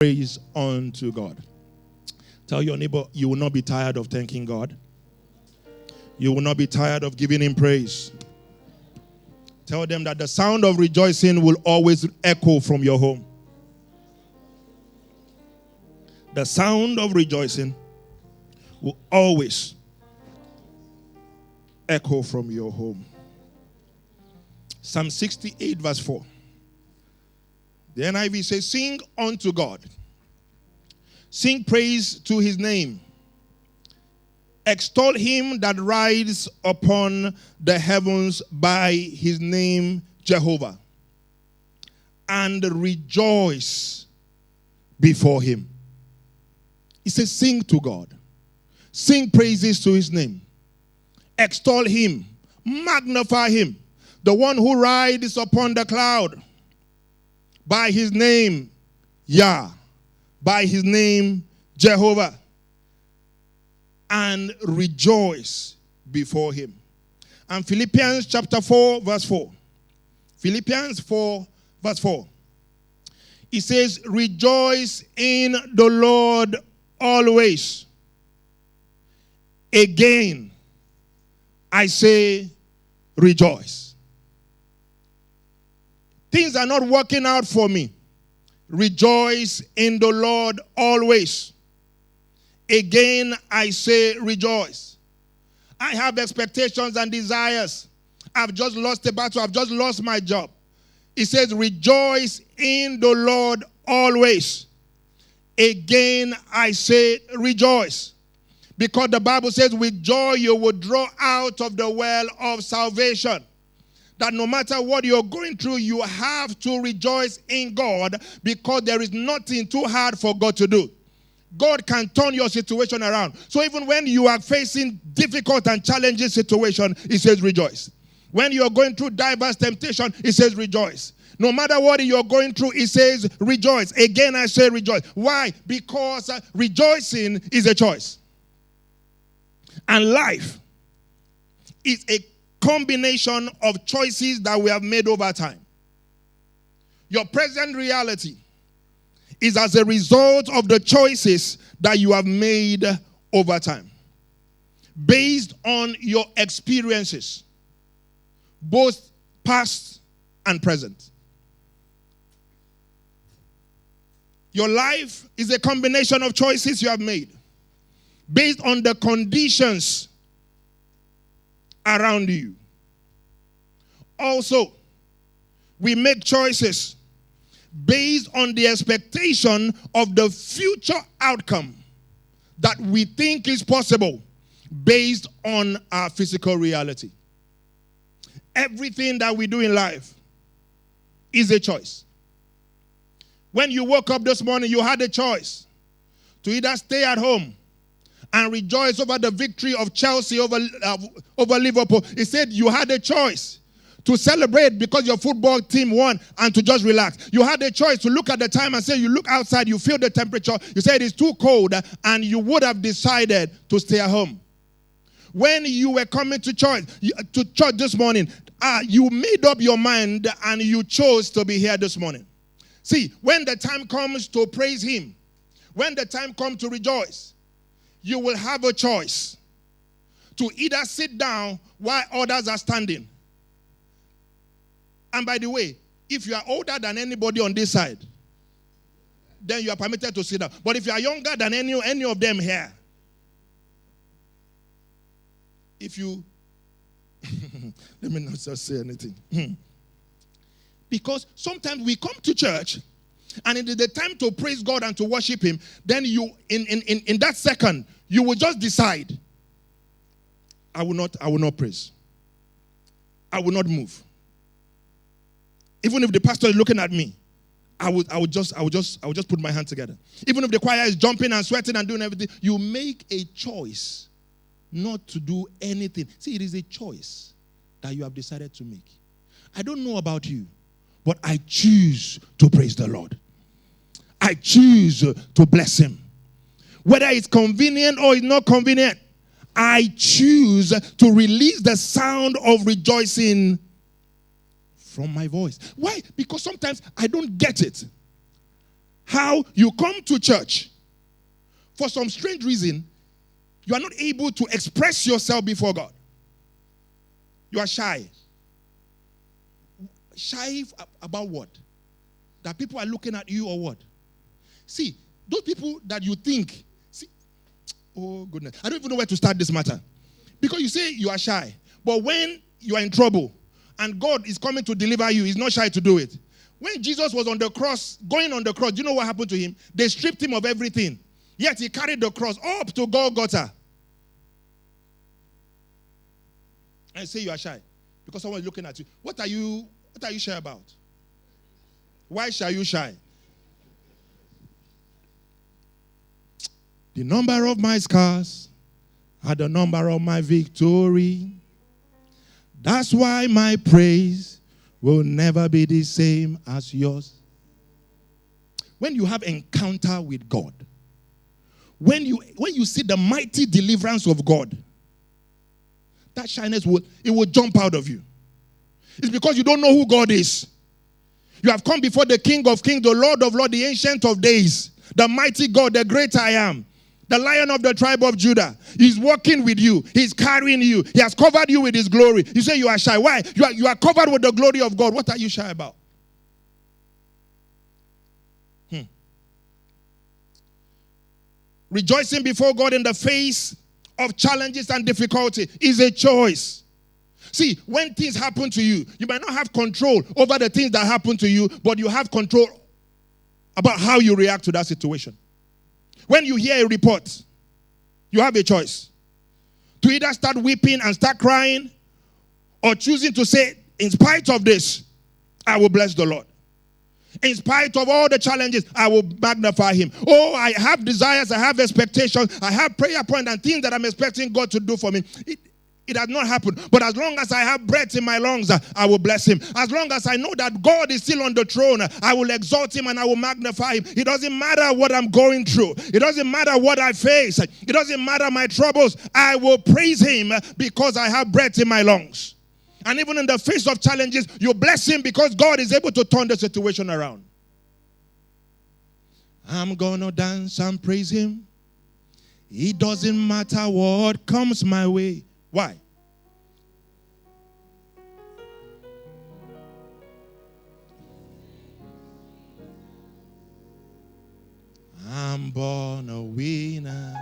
Praise unto God. Tell your neighbor, you will not be tired of thanking God. You will not be tired of giving him praise. Tell them that the sound of rejoicing will always echo from your home. The sound of rejoicing will always echo from your home. Psalm 68 verse 4. The NIV says, sing unto God. Sing praise to his name. Extol him that rides upon the heavens by his name, Jehovah. And rejoice before him. He says, sing to God. Sing praises to his name. Extol him. Magnify him. The one who rides upon the cloud. By his name, Yah. By his name, Jehovah. And rejoice before him. And Philippians chapter 4 verse 4. Philippians 4 verse 4. It says, rejoice in the Lord always. Again, I say rejoice. Things are not working out for me. Rejoice in the Lord always. Again, I say rejoice. I have expectations and desires. I've just lost a battle. I've just lost my job. It says, rejoice in the Lord always. Again, I say rejoice. Because the Bible says, with joy you will draw out of the well of salvation. That no matter what you're going through, you have to rejoice in God, because there is nothing too hard for God to do. God can turn your situation around. So even when you are facing difficult and challenging situation, it says rejoice. When you're going through diverse temptation, it says rejoice. No matter what you're going through, it says rejoice. Again, I say rejoice. Why? Because rejoicing is a choice. And life is a combination of choices that we have made over time. Your present reality is as a result of the choices that you have made over time, based on your experiences, both past and present. Your life is a combination of choices you have made, based on the conditions around you. Also, we make choices based on the expectation of the future outcome that we think is possible based on our physical reality. Everything that we do in life is a choice. When you woke up this morning, you had a choice to either stay at home and rejoice over the victory of Chelsea over Liverpool. He said you had a choice to celebrate because your football team won and to just relax. You had a choice to look at the time and say, you look outside, you feel the temperature, you say it is too cold, and you would have decided to stay at home. When you were coming to church this morning, you made up your mind and you chose to be here this morning. See, when the time comes to praise him, when the time comes to rejoice, you will have a choice to either sit down while others are standing. And by the way, if you are older than anybody on this side, then you are permitted to sit down. But if you are younger than any of them here, if you, let me not just say anything. Because sometimes we come to church, and it is the time to praise God and to worship him, then you, in that second, you will just decide, I will not praise. I will not move. Even if the pastor is looking at me, I would just put my hand together. Even if the choir is jumping and sweating and doing everything, you make a choice not to do anything. See, it is a choice that you have decided to make. I don't know about you, but I choose to praise the Lord. I choose to bless him. Whether it's convenient or it's not convenient, I choose to release the sound of rejoicing from my voice. Why? Because sometimes I don't get it. how you come to church. For some strange reason, you are not able to express yourself before God. You are shy. Shy about what? That people are looking at you or what? See, those people that you think, oh goodness, I don't even know where to start this matter. Because you say you are shy, but when you are in trouble and God is coming to deliver you, he's not shy to do it. When Jesus was on the cross, going on the cross, do you know what happened to him? They stripped him of everything. Yet he carried the cross up to Golgotha. And say you are shy because someone is looking at you. What are you shy about? Why shall you shy? The number of my scars are the number of my victory. That's why my praise will never be the same as yours. When you have encounter with God, when you see the mighty deliverance of God, that shyness will jump out of you. It's because you don't know who God is. You have come before the King of Kings, the Lord of Lords, the Ancient of Days, the mighty God, the great I am, the Lion of the tribe of Judah. He's walking with you. He's carrying you. He has covered you with his glory. You say you are shy. Why? You are covered with the glory of God. What are you shy about? Rejoicing before God in the face of challenges and difficulty is a choice. See, when things happen to you, you might not have control over the things that happen to you, but you have control about how you react to that situation. When you hear a report, you have a choice to either start weeping and start crying, or choosing to say, in spite of this, I will bless the Lord. In spite of all the challenges, I will magnify him. Oh, I have desires, I have expectations, I have prayer points and things that I'm expecting God to do for me. It has not happened. But as long as I have breath in my lungs, I will bless him. As long as I know that God is still on the throne, I will exalt him and I will magnify him. It doesn't matter what I'm going through. It doesn't matter what I face. It doesn't matter my troubles. I will praise him because I have breath in my lungs. And even in the face of challenges, you bless him because God is able to turn the situation around. I'm gonna dance and praise him. It doesn't matter what comes my way. Why? I'm born a winner,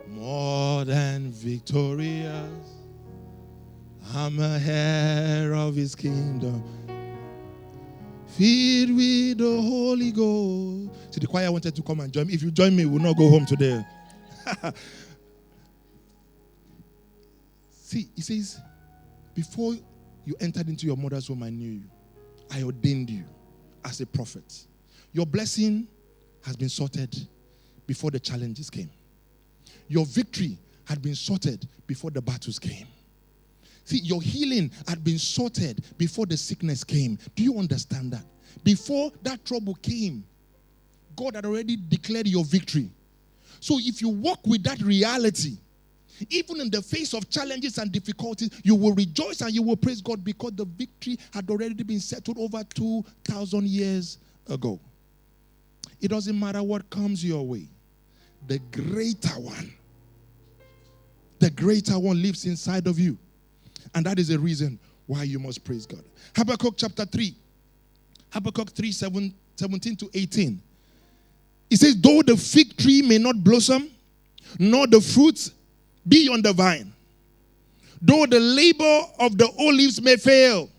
more than victorious. I'm a heir of his kingdom, filled with the Holy Ghost. See, the choir wanted to come and join me. If you join me, we'll not go home today. See, he says, before you entered into your mother's womb, I knew you. I ordained you as a prophet. Your blessing has been sorted before the challenges came. Your victory had been sorted before the battles came. See, your healing had been sorted before the sickness came. Do you understand that? Before that trouble came, God had already declared your victory. So if you walk with that reality, even in the face of challenges and difficulties, you will rejoice and you will praise God because the victory had already been settled over 2,000 years ago. It doesn't matter what comes your way. The greater one lives inside of you. And that is the reason why you must praise God. Habakkuk chapter 3. Habakkuk 3, 17 to 18. It says, though the fig tree may not blossom, nor the fruits be on the vine, though the labor of the olives may fail,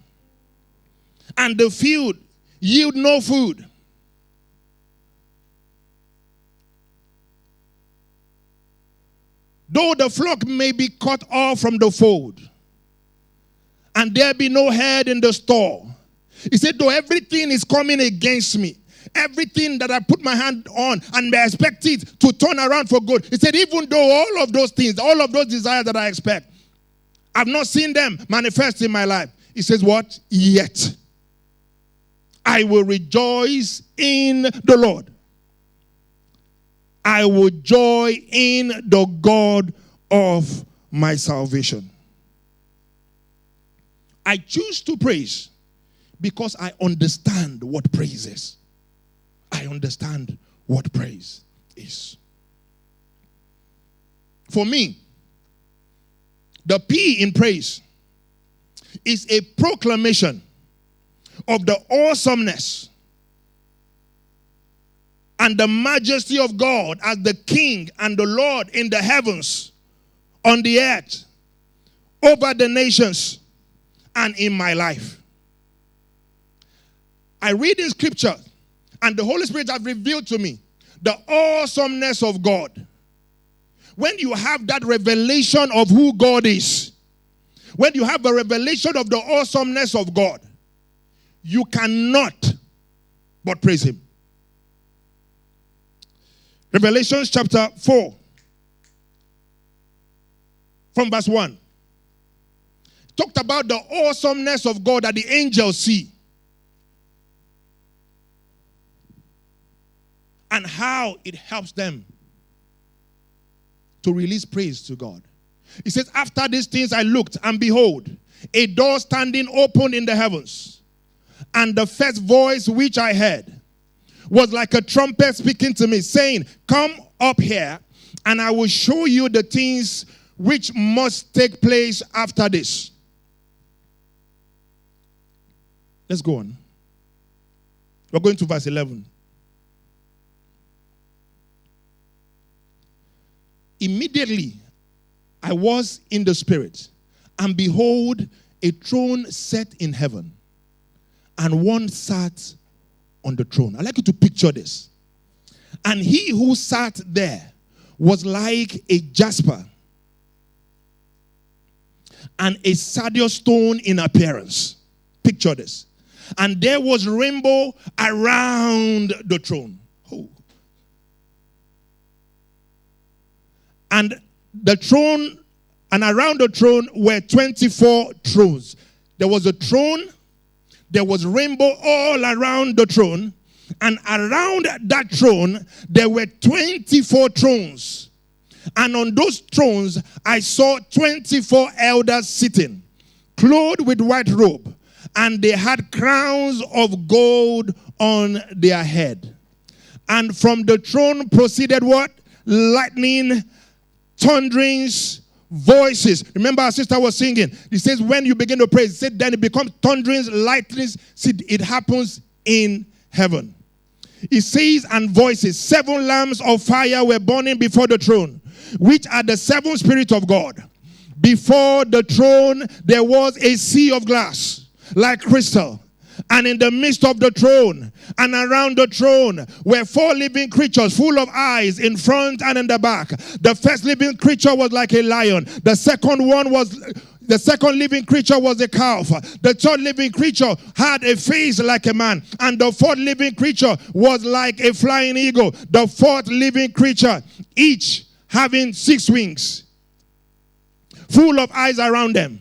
and the field yield no food, though the flock may be cut off from the fold, and there be no head in the store. He said, though everything is coming against me, everything that I put my hand on and may expect it to turn around for good. He said, even though all of those things, all of those desires that I expect, I've not seen them manifest in my life. He says what? Yet I will rejoice in the Lord. I will joy in the God of my salvation. I choose to praise because I understand what praise is. I understand what praise is. For me, the P in praise is a proclamation of the awesomeness and the majesty of God as the King and the Lord in the heavens, on the earth, over the nations, and in my life. I read in scripture, and the Holy Spirit has revealed to me the awesomeness of God. When you have that revelation of who God is, when you have a revelation of the awesomeness of God, you cannot but praise him. Revelation chapter 4, from verse 1. Talked about the awesomeness of God that the angels see. And how it helps them to release praise to God. It says, after these things I looked, and behold, a door standing open in the heavens. And the first voice which I heard was like a trumpet speaking to me, saying, come up here, and I will show you the things which must take place after this. Let's go on. We're going to verse 11. Immediately, I was in the Spirit, and behold, a throne set in heaven, and one sat on the throne. I'd like you to picture this. And he who sat there was like a jasper and a sardius stone in appearance. Picture this. And there was rainbow around the throne. Oh. And the throne, and around the throne were 24 thrones. There was a throne, there was rainbow all around the throne, and around that throne there were 24 thrones. And on those thrones I saw 24 elders sitting, clothed with white robe, and they had crowns of gold on their head. And from the throne proceeded what? Lightning, thunderings, voices. Remember our sister was singing. It says when you begin to pray, it said then it becomes thunderings, lightnings. See, it happens in heaven. It says, and voices. 7 lamps of fire were burning before the throne, which are the 7 spirits of God. Before the throne there was a sea of glass, like crystal. And in the midst of the throne and around the throne were 4 living creatures full of eyes in front and in the back. The first living creature was like a lion. The second living creature was a calf. The third living creature had a face like a man. And the fourth living creature was like a flying eagle. The fourth living creature, each having 6 wings, full of eyes around them.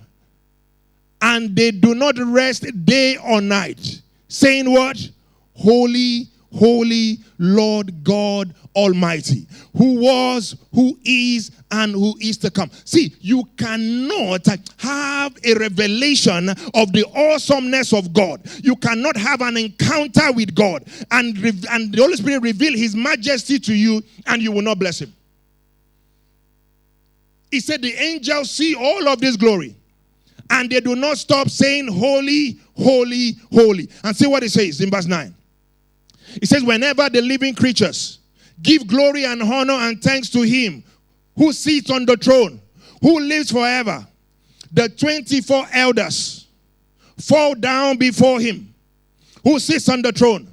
And they do not rest day or night, saying what? Holy, holy, Lord God Almighty, who was, who is, and who is to come. See, you cannot have a revelation of the awesomeness of God. You cannot have an encounter with God and the Holy Spirit reveal his majesty to you, and you will not bless him. He said the angels see all of this glory, and they do not stop saying, holy, holy, holy. And see what it says in verse 9. It says, whenever the living creatures give glory and honor and thanks to him who sits on the throne, who lives forever, the 24 elders fall down before him who sits on the throne,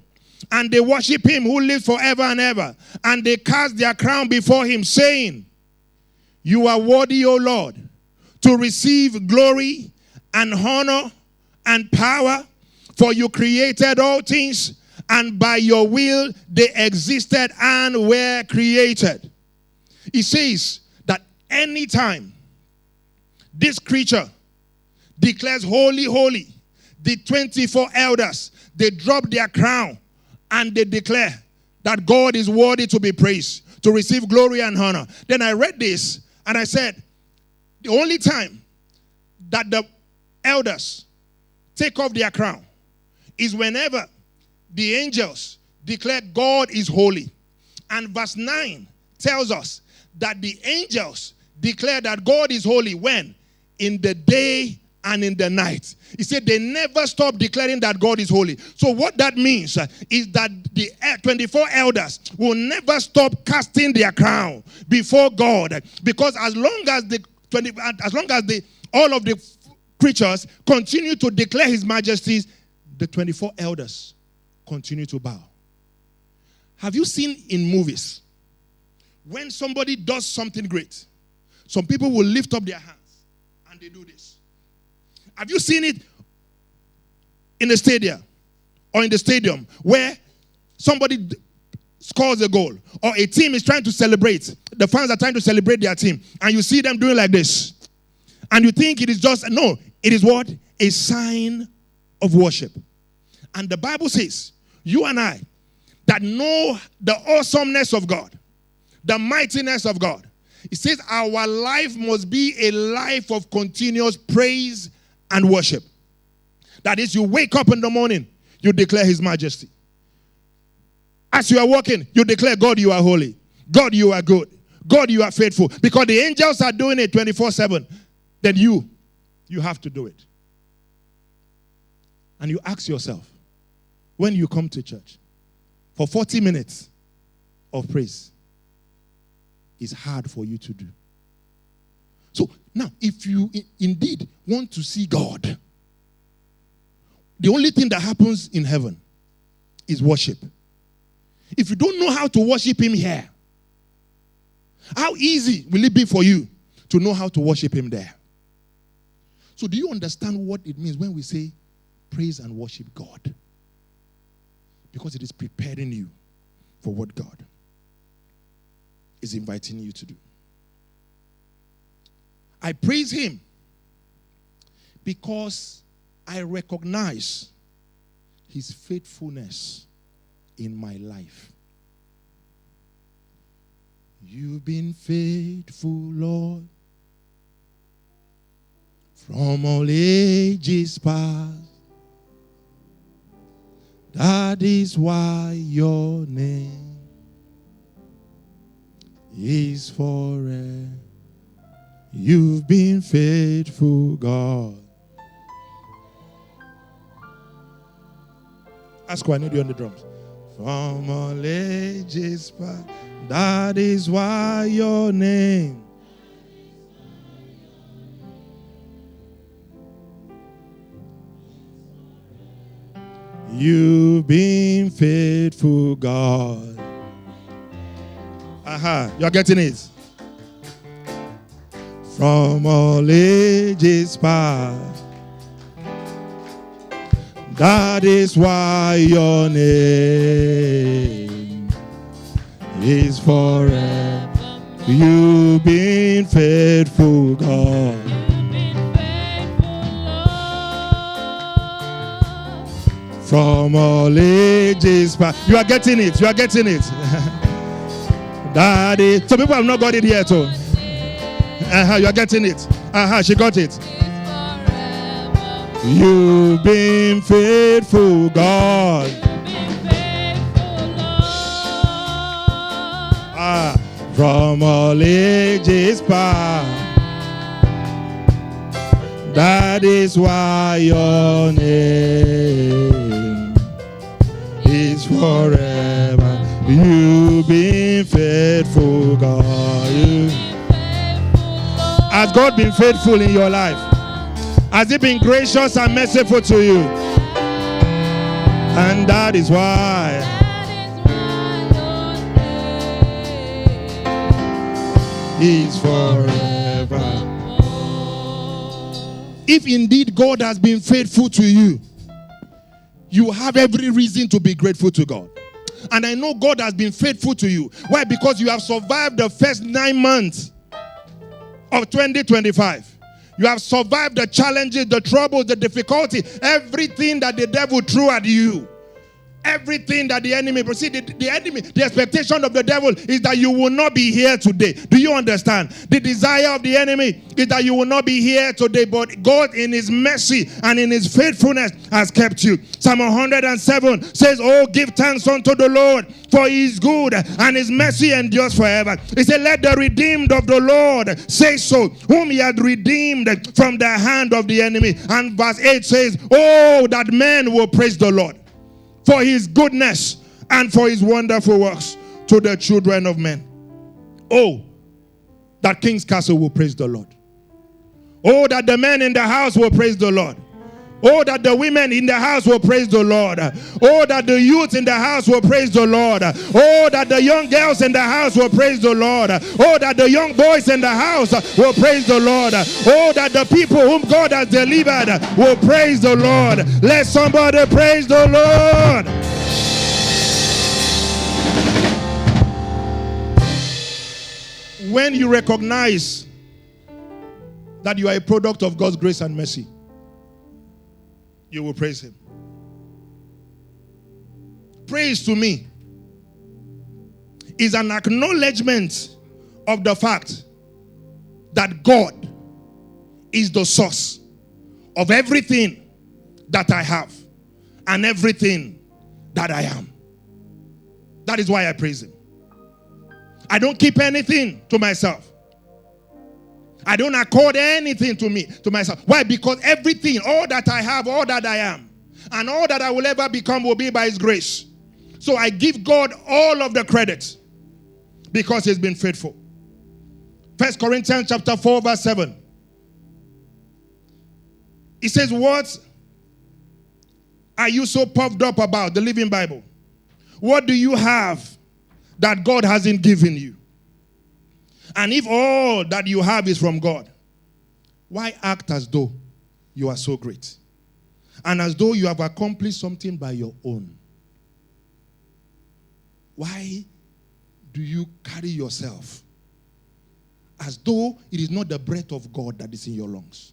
and they worship him who lives forever and ever. And they cast their crown before him, saying, you are worthy, O Lord, to receive glory and honor and power, for you created all things, and by your will they existed and were created. It says that anytime this creature declares holy, holy, the 24 elders, they drop their crown and they declare that God is worthy to be praised, to receive glory and honor. Then I read this and I said, the only time that the elders take off their crown is whenever the angels declare God is holy. And verse 9 tells us that the angels declare that God is holy when? In the day and in the night. He said they never stop declaring that God is holy. So what that means is that the 24 elders will never stop casting their crown before God, because as long as all of the creatures continue to declare his majesties, the 24 elders continue to bow. Have you seen in movies when somebody does something great, some people will lift up their hands and they do this? Have you seen it in the stadium or in the stadium where somebody scores a goal or a team is trying to celebrate? The fans are trying to celebrate their team, and you see them doing like this. And you think it is just, no, it is what? A sign of worship. And the Bible says, you and I, that know the awesomeness of God, the mightiness of God, it says our life must be a life of continuous praise and worship. That is, you wake up in the morning, you declare his majesty. As you are walking, you declare, God, you are holy. God, you are good. God, you are faithful. Because the angels are doing it 24/7. Then you have to do it. And you ask yourself, when you come to church, for 40 minutes of praise, it's hard for you to do. So now, if you indeed want to see God, the only thing that happens in heaven is worship. If you don't know how to worship him here, how easy will it be for you to know how to worship him there? So do you understand what it means when we say praise and worship God? Because it is preparing you for what God is inviting you to do. I praise him because I recognize his faithfulness in my life. You've been faithful, Lord, from all ages past. That is why your name is forever. You've been faithful, God. Ask who I need you on the drums. From all ages past, that is why your name. You've been faithful, God. Aha, you're getting it. From all ages past, that is why your name is forever. You've been faithful, God. From all ages past. You are getting it. You are getting it. Daddy. Some people have not got it yet. You are getting it. She got it. You've been faithful, God. From all ages past. That is why your name is forever. You've been faithful, God. Has God been faithful in your life? Has he been gracious and merciful to you? And that is why he's forever. If indeed God has been faithful to you, you have every reason to be grateful to God. And I know God has been faithful to you. Why? Because you have survived the first 9 months of 2025. You have survived the challenges, the troubles, the difficulty, everything that the devil threw at you. Everything that the enemy, the expectation of the devil is that you will not be here today. Do you understand? The desire of the enemy is that you will not be here today, but God in his mercy and in his faithfulness has kept you. Psalm 107 says, oh, give thanks unto the Lord, for he is good and his mercy endures forever. He said, let the redeemed of the Lord say so, whom he had redeemed from the hand of the enemy. And verse 8 says, oh, that men will praise the Lord for his goodness and for his wonderful works to the children of men. Oh, that King's Castle will praise the Lord. Oh, that the men in the house will praise the Lord. Oh, that the women in the house will praise the Lord. Oh, that the youth in the house will praise the Lord. Oh, that the young girls in the house will praise the Lord. Oh, that the young boys in the house will praise the Lord. Oh, that the people whom God has delivered will praise the Lord. Let somebody praise the Lord. When you recognize that you are a product of God's grace and mercy, you will praise him. Praise to me is an acknowledgement of the fact that God is the source of everything that I have and everything that I am. That is why I praise him. I don't keep anything to myself. I don't accord anything to myself. Why? Because everything, all that I have, all that I am, and all that I will ever become will be by his grace. So I give God all of the credit because he's been faithful. 1 Corinthians chapter 4 verse 7. It says, what are you so puffed up about? The Living Bible. What do you have that God hasn't given you? And if all that you have is from God, why act as though you are so great? And as though you have accomplished something by your own? Why do you carry yourself as though it is not the breath of God that is in your lungs?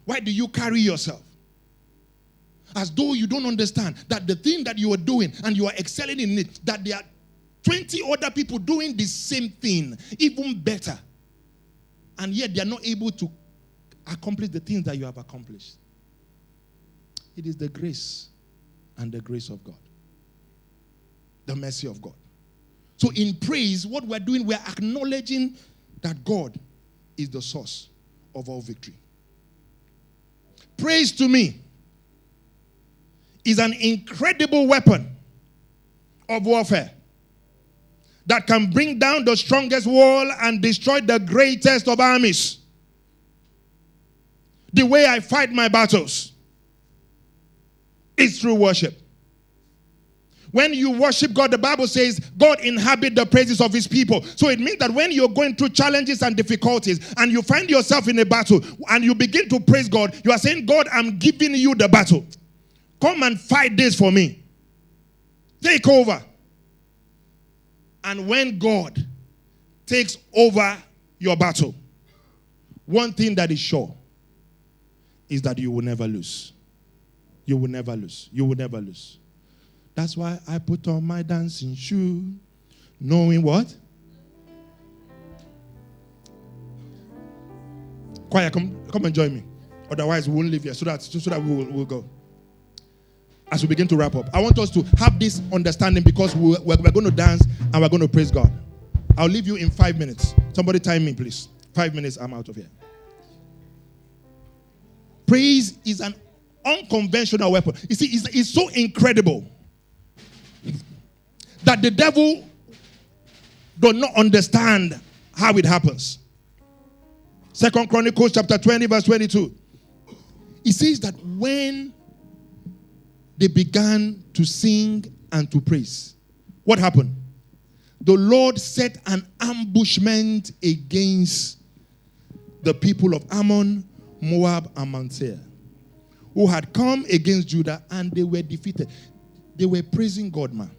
Why do you carry yourself as though you don't understand that the thing that you are doing and you are excelling in it, that there are 20 other people doing the same thing, even better, and yet they are not able to accomplish the things that you have accomplished? It is the grace and the grace of God, the mercy of God. So in praise, what we're doing, we're acknowledging that God is the source of all victory. Praise to me is an incredible weapon of warfare that can bring down the strongest wall and destroy the greatest of armies. The way I fight my battles is through worship. When you worship God, the Bible says God inhabits the praises of his people. So it means that when you're going through challenges and difficulties and you find yourself in a battle and you begin to praise God, you are saying, God, I'm giving you the battle. Come and fight this for me. Take over. And when God takes over your battle, one thing that is sure is that you will never lose. You will never lose. You will never lose. That's why I put on my dancing shoe, knowing what? Choir, come and join me. Otherwise, we won't leave here so that we'll go. As we begin to wrap up, I want us to have this understanding because we're going to dance and we're going to praise God. I'll leave you in 5 minutes. Somebody time me, please. 5 minutes, I'm out of here. Praise is an unconventional weapon. You see, it's so incredible that the devil does not understand how it happens. 2 Chronicles chapter 20 verse 22. It says that when they began to sing and to praise, what happened? The Lord set an ambushment against the people of Ammon, Moab, and Mount Seir, who had come against Judah, and they were defeated. They were praising God, man,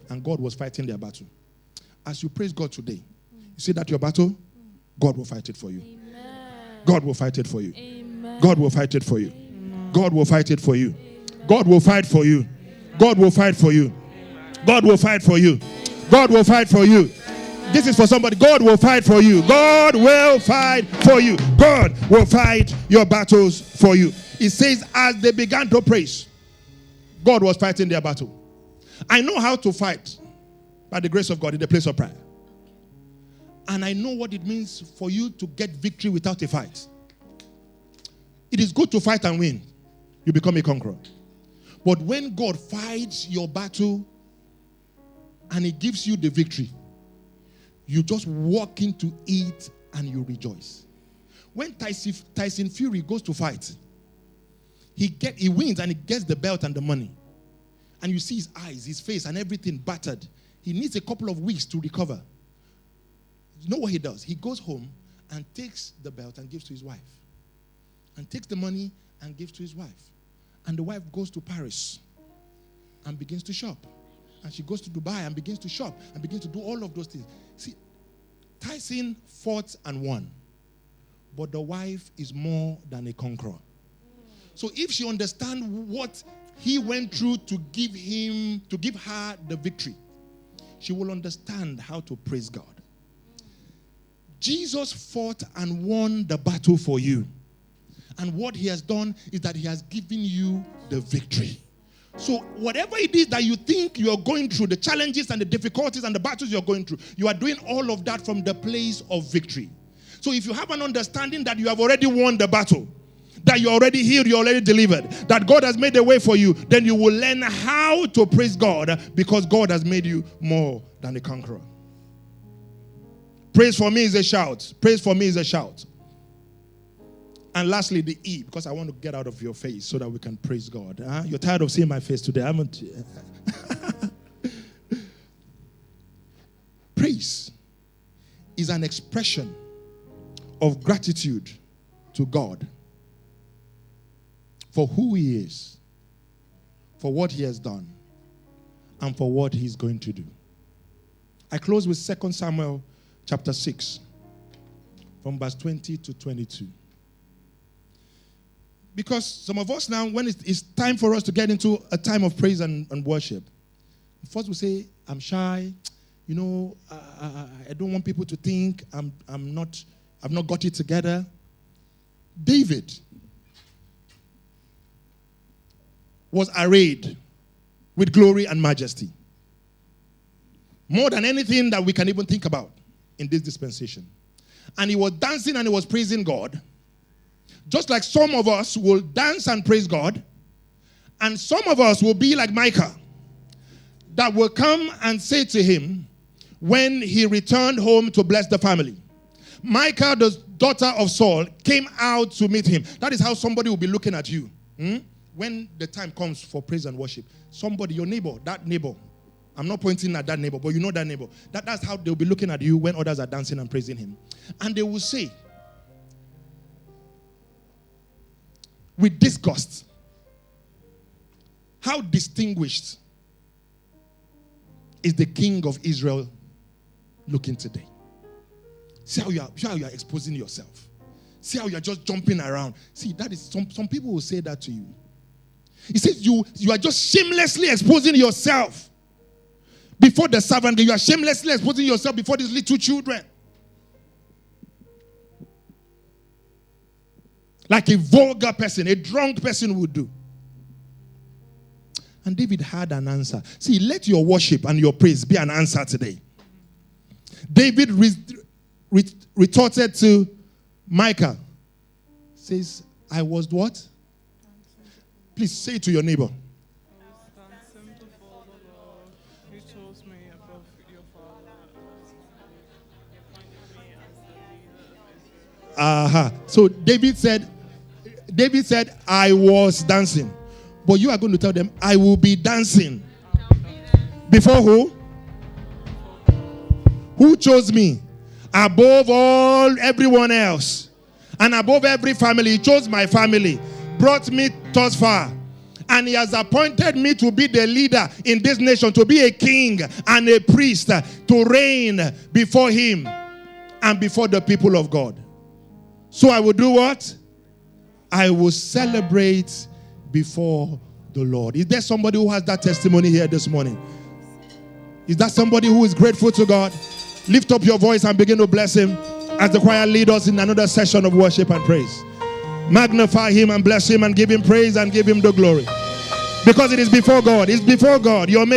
and God was fighting their battle. As you praise God today, you see that your battle, God will fight it for you. Amen. God will fight it for you. Amen. God will fight it for you. Amen. God will fight it for you. Amen. God will fight for you. God will fight for you. God will fight for you. God will fight for you. This is for somebody. God will fight for you. God will fight for you. God will fight your battles for you. It says, as they began to praise, God was fighting their battle. I know how to fight by the grace of God in the place of prayer. And I know what it means for you to get victory without a fight. It is good to fight and win. You become a conqueror. But when God fights your battle and He gives you the victory, you just walk into it and you rejoice. When Tyson Fury goes to fight, he wins and he gets the belt and the money. And you see his eyes, his face, and everything battered. He needs a couple of weeks to recover. You know what he does? He goes home and takes the belt and gives to his wife. And takes the money and gives to his wife. And the wife goes to Paris and begins to shop. And she goes to Dubai and begins to shop and begins to do all of those things. See, Tyson fought and won. But the wife is more than a conqueror. So if she understands what he went through to give her the victory, she will understand how to praise God. Jesus fought and won the battle for you. And what He has done is that He has given you the victory. So whatever it is that you think you are going through, the challenges and the difficulties and the battles you're going through, you are doing all of that from the place of victory. So if you have an understanding that you have already won the battle, that you're already healed, you're already delivered, that God has made a way for you, then you will learn how to praise God because God has made you more than a conqueror. Praise for me is a shout. Praise for me is a shout. And lastly, the E, because I want to get out of your face so that we can praise God. You're tired of seeing my face today, haven't you? Praise is an expression of gratitude to God for who He is, for what He has done, and for what He's going to do. I close with 2 Samuel chapter 6, from verse 20 to 22. Because some of us now, when it's time for us to get into a time of praise and worship, first we say, I'm shy, I don't want people to think I've not got it together. David was arrayed with glory and majesty. More than anything that we can even think about in this dispensation. And he was dancing and he was praising God. Just like some of us will dance and praise God. And some of us will be like Micah, that will come and say to him when he returned home to bless the family. Micah, the daughter of Saul, came out to meet him. That is how somebody will be looking at you. When the time comes for praise and worship. Somebody, your neighbor, that neighbor. I'm not pointing at that neighbor, but you know that neighbor. That's how they'll be looking at you when others are dancing and praising him. And they will say, with disgust, how distinguished is the King of Israel looking today? See how you are exposing yourself. See how you are just jumping around. See, that is some people will say that to you. He says you are just shamelessly exposing yourself before the servant. You are shamelessly exposing yourself before these little children. Like a vulgar person, a drunk person would do. And David had an answer. See, let your worship and your praise be an answer today. David retorted to Micah. Says, I was what? Please say it to your neighbor. So David said, I was dancing. But you are going to tell them, I will be dancing. Before who? Who chose me? Above everyone else. And above every family. He chose my family. Brought me thus far. And he has appointed me to be the leader in this nation. To be a king and a priest. To reign before him. And before the people of God. So I will do what? I will celebrate before the the Lord. Is there somebody who has that testimony here this morning? Is that somebody who is grateful to God? Lift up your voice and begin to bless him as the choir leads us in another session of worship and praise. Magnify him and bless him and give him praise and give him the glory. Because it is before God. It's before God. Your maker.